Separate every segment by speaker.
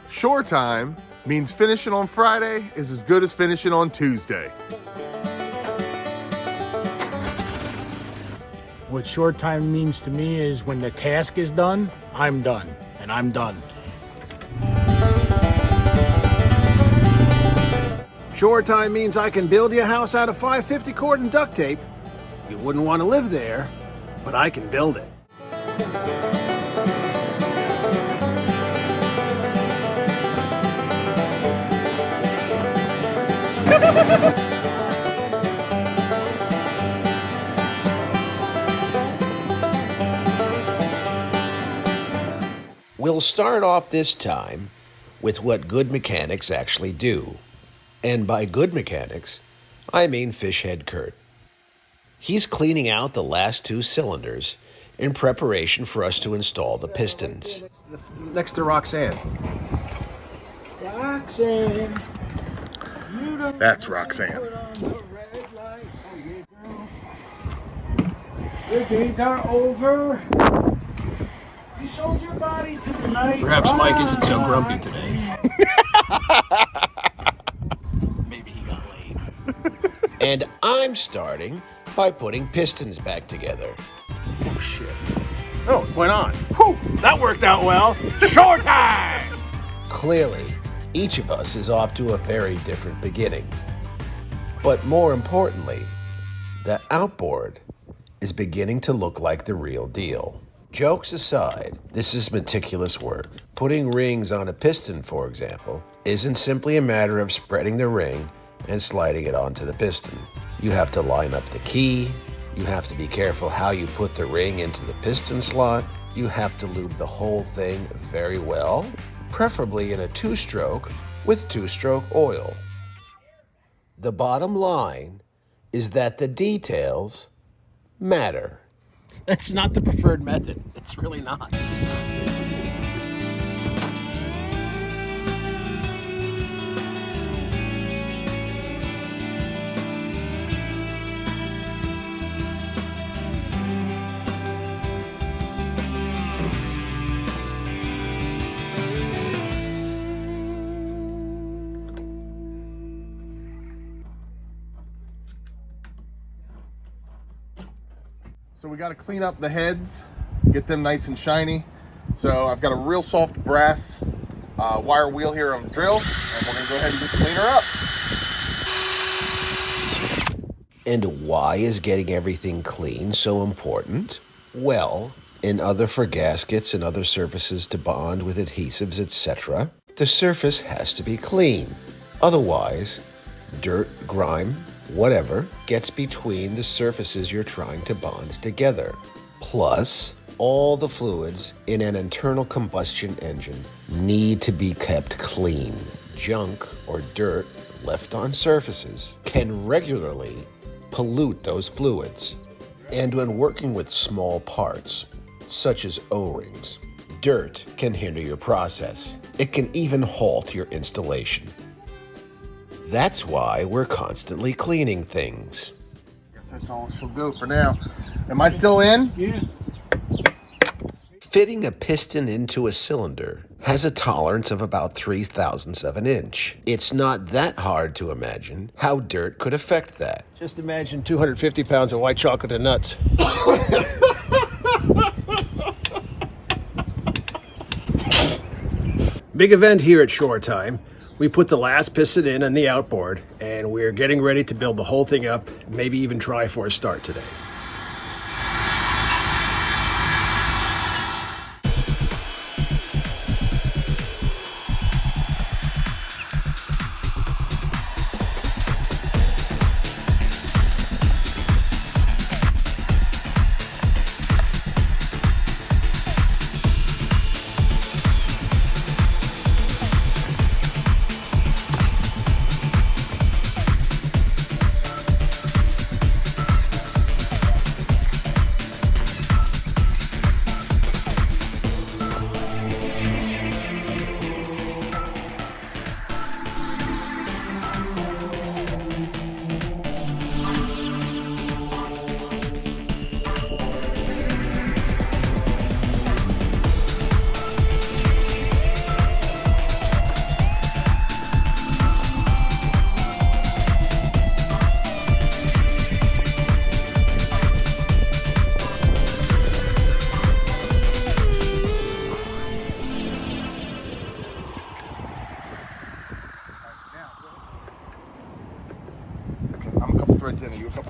Speaker 1: Shore time means finishing on Friday is as good as finishing on Tuesday.
Speaker 2: What short time means to me is when the task is done, I'm done, and I'm done.
Speaker 3: Shore time means I can build you a house out of 550 cord and duct tape. You wouldn't want to live there, but I can build it.
Speaker 4: We'll start off this time with what good mechanics actually do. And by good mechanics, I mean Fishhead Kurt. He's cleaning out the last 2 cylinders in preparation for us to install the pistons.
Speaker 3: Next to Roxanne.
Speaker 2: Roxanne.
Speaker 1: That's Roxanne.
Speaker 2: Your days are over. You sold your body to the night.
Speaker 3: Perhaps Mike isn't so grumpy today.
Speaker 2: Maybe he got laid.
Speaker 4: And I'm starting by putting pistons back together.
Speaker 3: Oh, shit. Oh, it went on. Whew, that worked out well. Shore time!
Speaker 4: Clearly, each of us is off to a very different beginning. But more importantly, the outboard is beginning to look like the real deal. Jokes aside, this is meticulous work. Putting rings on a piston, for example, isn't simply a matter of spreading the ring and sliding it onto the piston. You have to line up the key, you have to be careful how you put the ring into the piston slot, you have to lube the whole thing very well, preferably in a 2-stroke with 2-stroke oil. The bottom line is that the details matter.
Speaker 3: That's not the preferred method. It's really not.
Speaker 1: So we got to clean up the heads, get them nice and shiny. So I've got a real soft brass wire wheel here on the drill, and we're going to go ahead and just clean her up.
Speaker 4: And why is getting everything clean so important? Well, in other for gaskets and other surfaces to bond with adhesives, etc., the surface has to be clean. Otherwise, dirt, grime, whatever gets between the surfaces you're trying to bond together. Plus, all the fluids in an internal combustion engine need to be kept clean. Junk or dirt left on surfaces can regularly pollute those fluids. And when working with small parts, such as O-rings, dirt can hinder your process. It can even halt your installation. That's why we're constantly cleaning things.
Speaker 1: I guess that's all she'll go for now. Am I still in?
Speaker 2: Yeah.
Speaker 4: Fitting a piston into a cylinder has a tolerance of about 3/1000 of an inch. It's not that hard to imagine how dirt could affect that.
Speaker 3: Just imagine 250 pounds of white chocolate and nuts. Big event here at Shore Time. We put the last piston in on the outboard, and we're getting ready to build the whole thing up, maybe even try for a start today.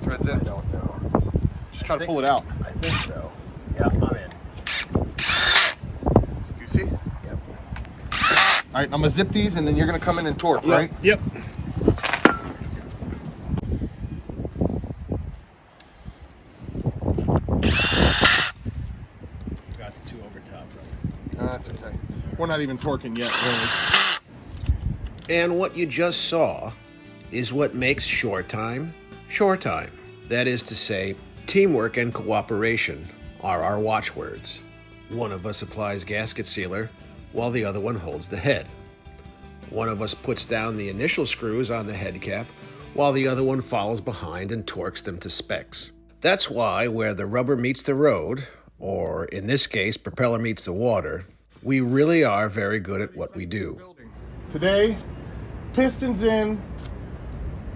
Speaker 1: Threads in?
Speaker 3: I don't know.
Speaker 1: Just try to pull it out.
Speaker 3: I think so. Yeah, I'm in.
Speaker 1: Scoosy.
Speaker 3: Yep.
Speaker 1: All right, I'm gonna zip these, and then you're gonna come in and torque, right?
Speaker 3: Yep. Got the two over top, right?
Speaker 1: That's okay. We're not even torquing yet, really.
Speaker 4: And what you just saw is what makes shore time shore time. That is to say, teamwork and cooperation are our watchwords. One of us applies gasket sealer while the other one holds the head. One of us puts down the initial screws on the head cap while the other one follows behind and torques them to specs. That's why where the rubber meets the road, or in this case, propeller meets the water, we really are very good at what we do.
Speaker 1: Today, pistons in,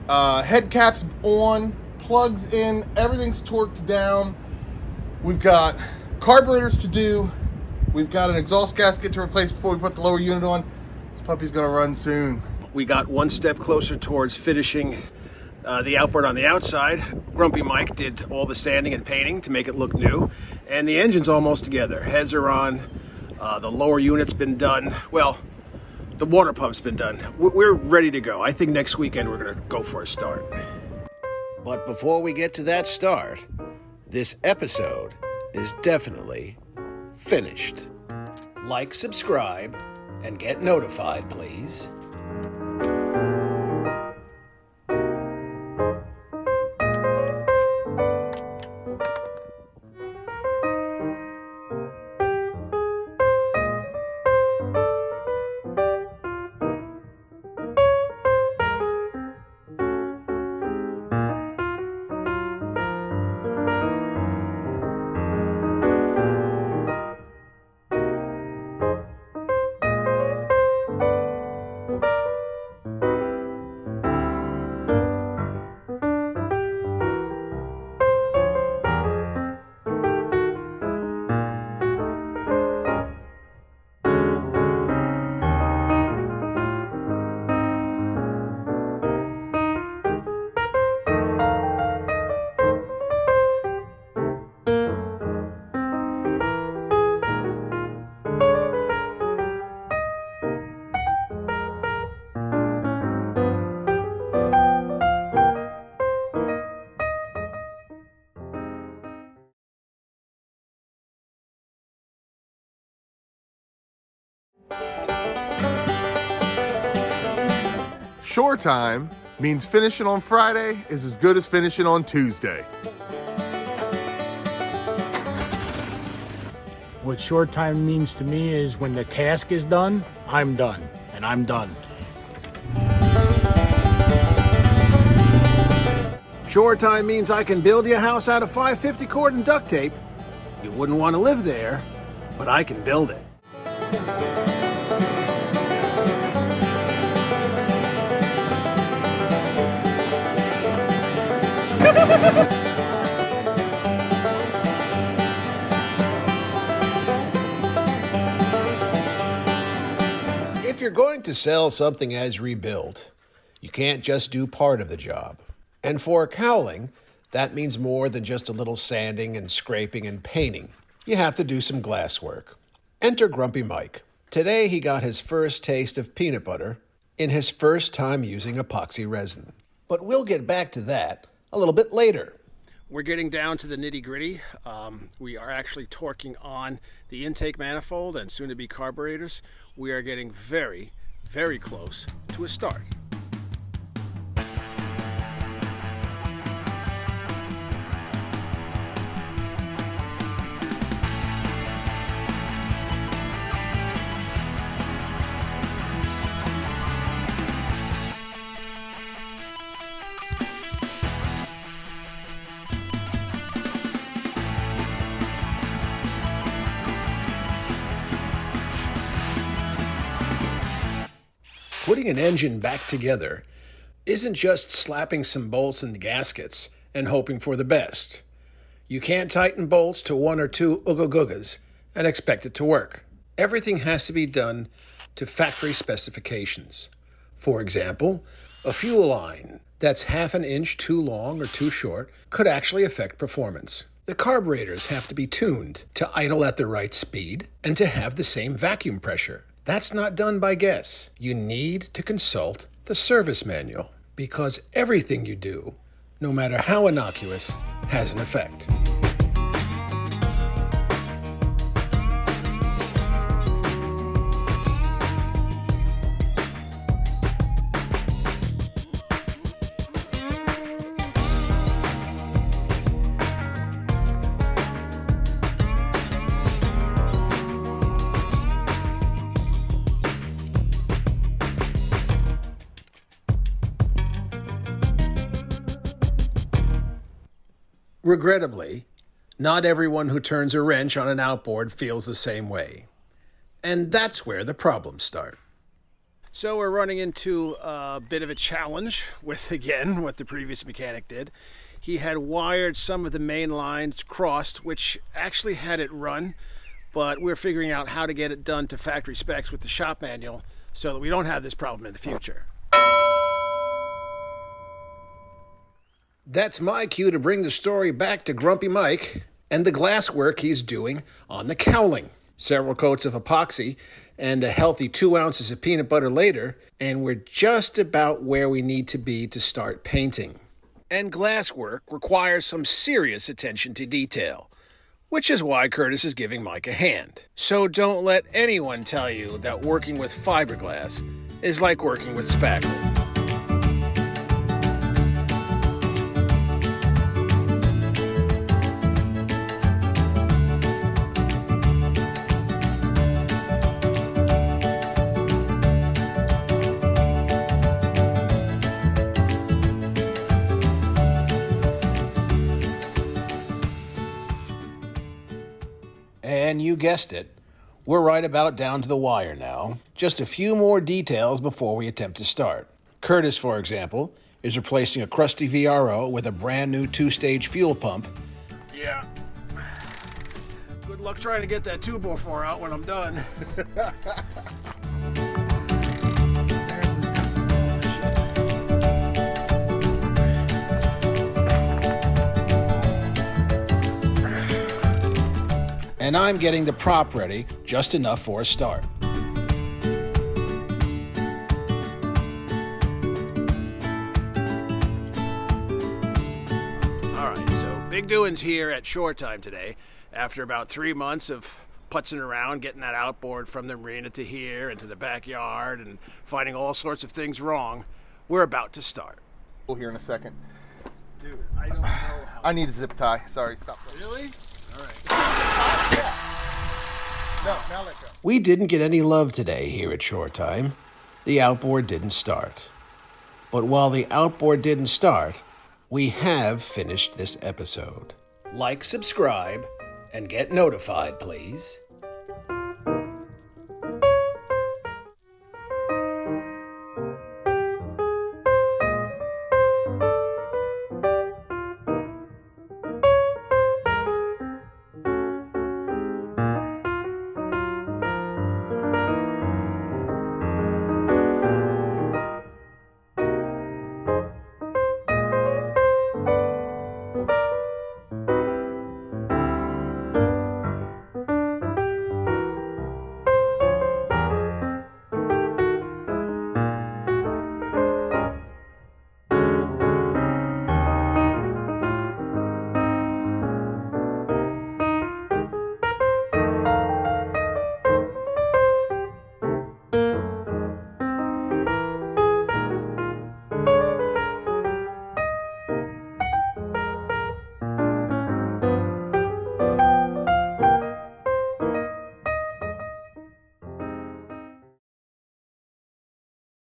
Speaker 1: head caps on, plugs in, everything's torqued down. We've got carburetors to do. We've got an exhaust gasket to replace before we put the lower unit on. This puppy's gonna run soon.
Speaker 3: We got one step closer towards finishing the outboard on the outside. Grumpy Mike did all the sanding and painting to make it look new, and the engine's almost together. Heads are on, the lower unit's been done. Well, the water pump's been done. We're ready to go. I think next weekend we're gonna go for a start.
Speaker 4: But before we get to that start, this episode is definitely finished. Like, subscribe, and get notified, please.
Speaker 1: Shore time means finishing on Friday is as good as finishing on Tuesday.
Speaker 2: What short time means to me is when the task is done, I'm done, and I'm done.
Speaker 3: Shore time means I can build you a house out of 550 cord and duct tape. You wouldn't want to live there, but I can build it.
Speaker 4: If you're going to sell something as rebuilt, you can't just do part of the job. And for cowling, that means more than just a little sanding and scraping and painting. You have to do some glass work. Enter Grumpy Mike. Today he got his first taste of peanut butter in his first time using epoxy resin. But we'll get back to that a little bit later.
Speaker 3: We're getting down to the nitty gritty. We are actually torquing on the intake manifold and soon to be carburetors. We are getting very, very close to a start. Putting an engine back together isn't just slapping some bolts and gaskets and hoping for the best. You can't tighten bolts to one or two ooga-googas and expect it to work. Everything has to be done to factory specifications. For example, a fuel line that's half an inch too long or too short could actually affect performance. The carburetors have to be tuned to idle at the right speed and to have the same vacuum pressure. That's not done by guess. You need to consult the service manual, because everything you do, no matter how innocuous, has an effect. Regrettably, not everyone who turns a wrench on an outboard feels the same way. And that's where the problems start. So we're running into a bit of a challenge with, again, what the previous mechanic did. He had wired some of the main lines crossed, which actually had it run, but we're figuring out how to get it done to factory specs with the shop manual so that we don't have this problem in the future. That's my cue to bring the story back to Grumpy Mike and the glass work he's doing on the cowling. Several coats of epoxy and a healthy 2 ounces of peanut butter later, and we're just about where we need to be to start painting. And glass work requires some serious attention to detail, which is why Curtis is giving Mike a hand. So don't let anyone tell you that working with fiberglass is like working with spackle. And you guessed it, we're right about down to the wire now. Just a few more details before we attempt to start. Curtis, for example, is replacing a crusty VRO with a brand new 2-stage fuel pump. Yeah. Good luck trying to get that 2x4 out when I'm done. And I'm getting the prop ready, just enough for a start. Alright, so big doings here at shore time today. After about 3 months of putzing around, getting that outboard from the marina to here and to the backyard and finding all sorts of things wrong, we're about to start.
Speaker 1: We'll hear in a second.
Speaker 3: Dude, I don't know how...
Speaker 1: I need a zip tie. Sorry, stop.
Speaker 3: Really? Alright.
Speaker 1: No, now let go.
Speaker 3: We didn't get any love today here at Shore Time. The outboard didn't start. But while the outboard didn't start, we have finished this episode. Like, subscribe, and get notified, please.